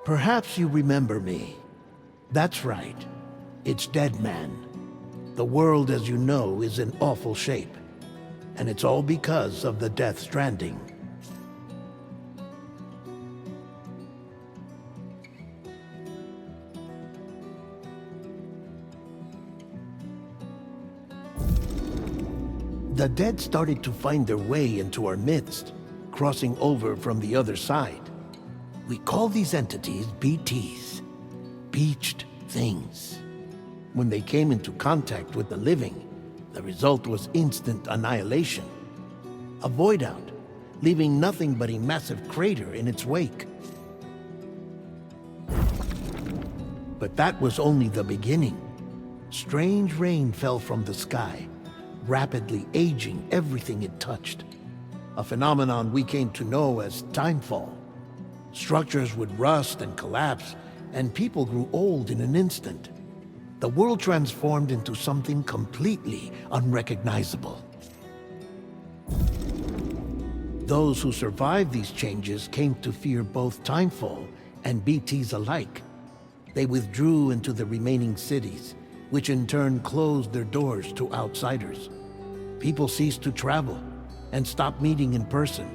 Perhaps you remember me. That's right. It's Dead Man. The world, as you know, is in awful shape. And it's all because of the Death Stranding. The dead started to find their way into our midst, crossing over from the other side. We call these entities BTs, Beached Things. When they came into contact with the living, the result was instant annihilation. A void out, leaving nothing but a massive crater in its wake. But that was only the beginning. Strange rain fell from the sky, rapidly aging everything it touched. A phenomenon we came to know as timefall. Structures would rust and collapse, and people grew old in an instant. The world transformed into something completely unrecognizable. Those who survived these changes came to fear both timefall and BTs alike. They withdrew into the remaining cities, which in turn closed their doors to outsiders. People ceased to travel and stopped meeting in person.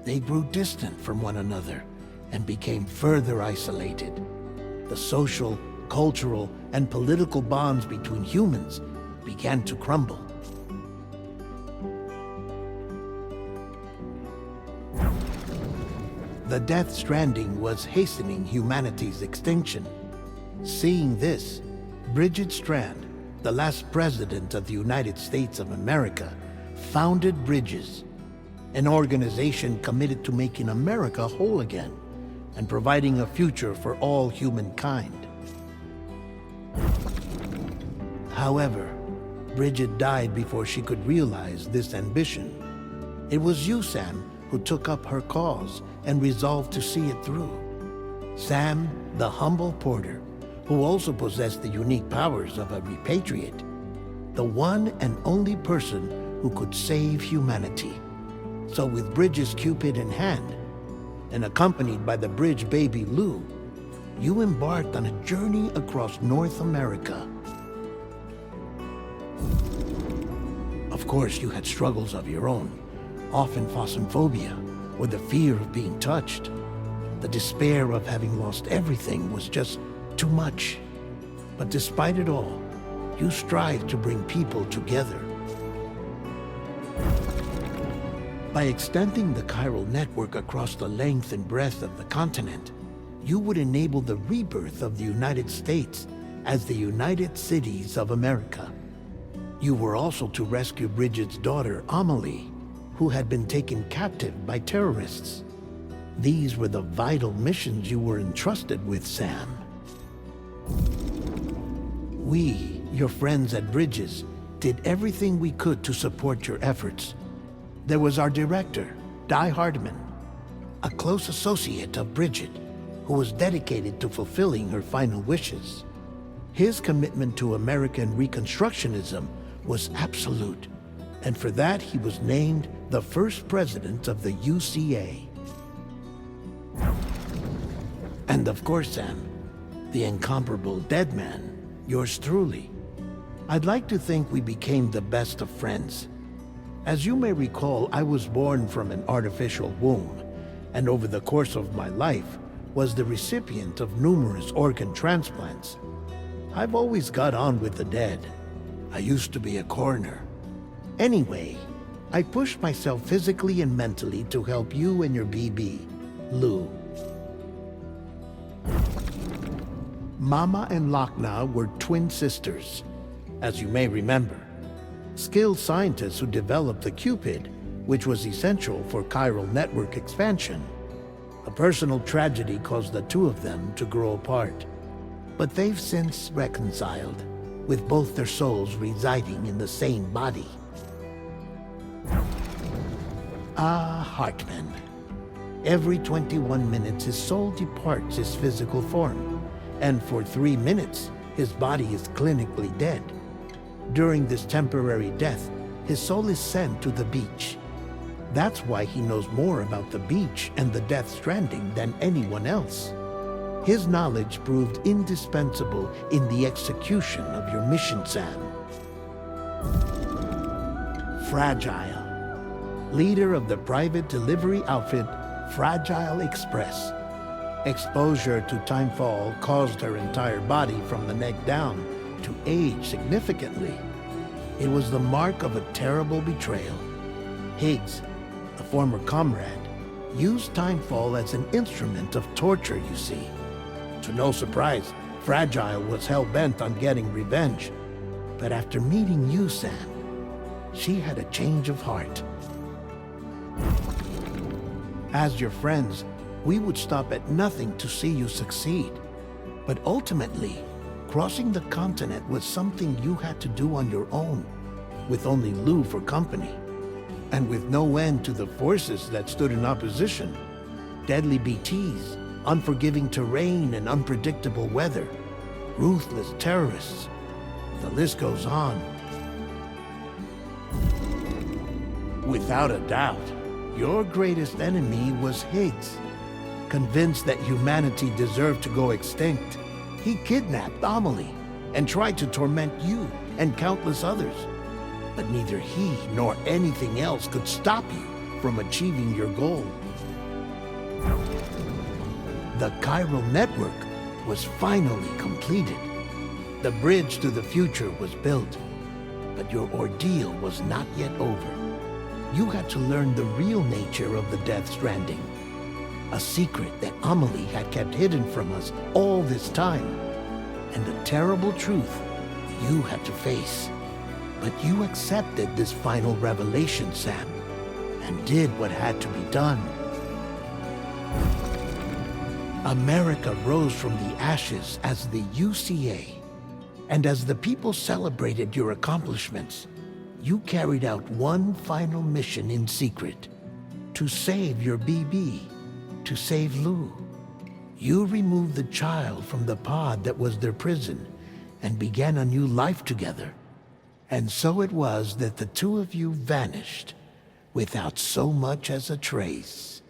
They grew distant from one another and became further isolated. The social, cultural, and political bonds between humans began to crumble. The Death Stranding was hastening humanity's extinction. Seeing this, Bridget Strand, the last president of the United States of America, founded Bridges, an organization committed to making America whole again and providing a future for all humankind. However, Bridget died before she could realize this ambition. It was you, Sam, who took up her cause and resolved to see it through. Sam, the humble porter, who also possessed the unique powers of a repatriate, the one and only person who could save humanity. So with Bridges' Cupid in hand, and accompanied by the bridge baby Lou, you embarked on a journey across North America. Of course, you had struggles of your own, often phasmophobia, or the fear of being touched. The despair of having lost everything was just too much. But despite it all, you strive to bring people together. By extending the chiral network across the length and breadth of the continent, you would enable the rebirth of the United States as the United Cities of America. You were also to rescue Bridget's daughter, Amelie, who had been taken captive by terrorists. These were the vital missions you were entrusted with, Sam. We, your friends at Bridges, did everything we could to support your efforts. There was our director, Di Hardman, a close associate of Bridget, who was dedicated to fulfilling her final wishes. His commitment to American Reconstructionism was absolute, and for that he was named the first president of the UCA. And of course, Sam, the incomparable Dead Man, yours truly. I'd like to think we became the best of friends. As you may recall, I was born from an artificial womb, and over the course of my life was the recipient of numerous organ transplants. I've always got on with the dead. I used to be a coroner. Anyway, I pushed myself physically and mentally to help you and your BB, Lou. Mama and Lakna were twin sisters, as you may remember. Skilled scientists who developed the Cupid, which was essential for chiral network expansion. A personal tragedy caused the two of them to grow apart. But they've since reconciled, with both their souls residing in the same body. Hartman. Every 21 minutes his soul departs his physical form, and for 3 minutes his body is clinically dead. During this temporary death, his soul is sent to the beach. That's why he knows more about the beach and the Death Stranding than anyone else. His knowledge proved indispensable in the execution of your mission, Sam. Fragile, leader of the private delivery outfit Fragile Express. Exposure to timefall caused her entire body from the neck down to age significantly. It was the mark of a terrible betrayal. Higgs, a former comrade, used timefall as an instrument of torture, you see. To no surprise, Fragile was hell-bent on getting revenge. But after meeting you, Sam, she had a change of heart. As your friends, we would stop at nothing to see you succeed. But ultimately, crossing the continent was something you had to do on your own, with only Lou for company. And with no end to the forces that stood in opposition. Deadly BTs, unforgiving terrain and unpredictable weather, ruthless terrorists. The list goes on. Without a doubt, your greatest enemy was Higgs. Convinced that humanity deserved to go extinct, he kidnapped Amelie and tried to torment you and countless others. But neither he nor anything else could stop you from achieving your goal. The chiral network was finally completed. The bridge to the future was built, but your ordeal was not yet over. You had to learn the real nature of the Death Stranding, a secret that Amelie had kept hidden from us all this time, and a terrible truth you had to face. But you accepted this final revelation, Sam, and did what had to be done. America rose from the ashes as the UCA, and as the people celebrated your accomplishments, you carried out one final mission in secret, to save your BB, to save Lou. You removed the child from the pod that was their prison and began a new life together. And so it was that the two of you vanished without so much as a trace.